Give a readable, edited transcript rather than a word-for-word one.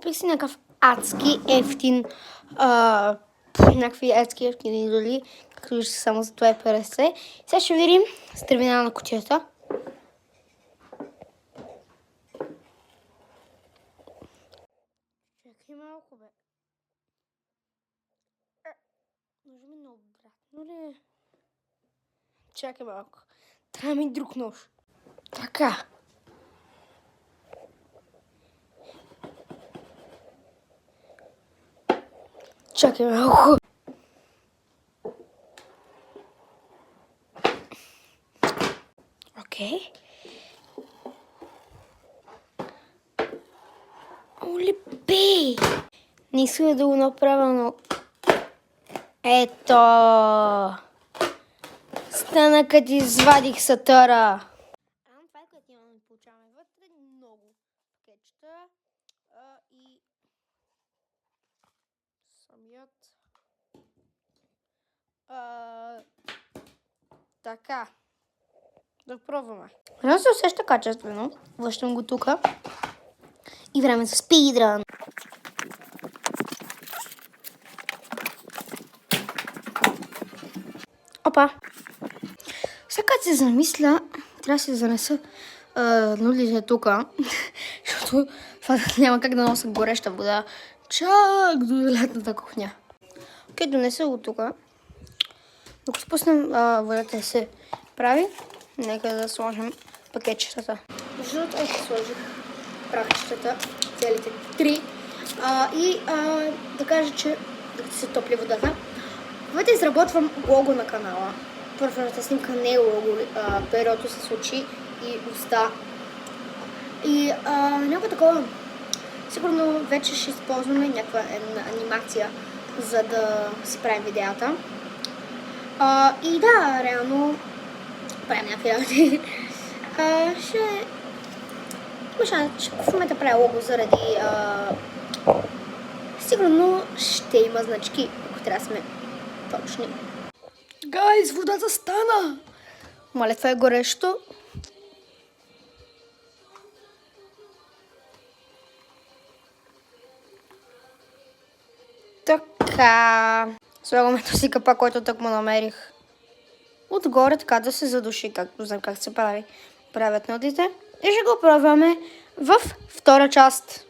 Купих си някакъв адски ефтин, някакви адски ефтини идоли, както виждате само за 2,50. Сега ще видим с терминала на кутията. Чакай малко, бе. Може ми на обратно ли? Чакай малко. Трябва ми друг нож. Така. Чакай малко. Окей. Оле, бей! Не искам да го направя, но... Ето! Стана като извадих сатъра. Това е което имаме, получаваме вътре много пакетчета и самият. Така. Да пробваме. Не се усеща качествено. Връщам го тук. И време за спидран. Опа! Сега като се замисля, трябва да се занеса нулите тук, защото това няма как да нося гореща вода чак до лятната кухня. Окей, донеса го тук. Докато спуснем водата се прави, нека да сложим пакетчетата. Защото ето сложих прахчетата, целите 3. И да кажа, че докато се топли водата, когато изработвам лого на канала, първата снимка не е лого, перото се случи и уста. И някакво такова, сигурно вече ще използваме някаква анимация, за да си правим видеята. И да, реално правим някакви работи. Ще в момента правя лого заради... сигурно ще има значки, ако трябва да сме точни. Гайз, водата стана! Мале, това е горещо. Така. Слагаме този капак, който так му намерих. Отгоре така да се задуши, както знам как се прави. Правят нотите. И ще го пробваме в втора част.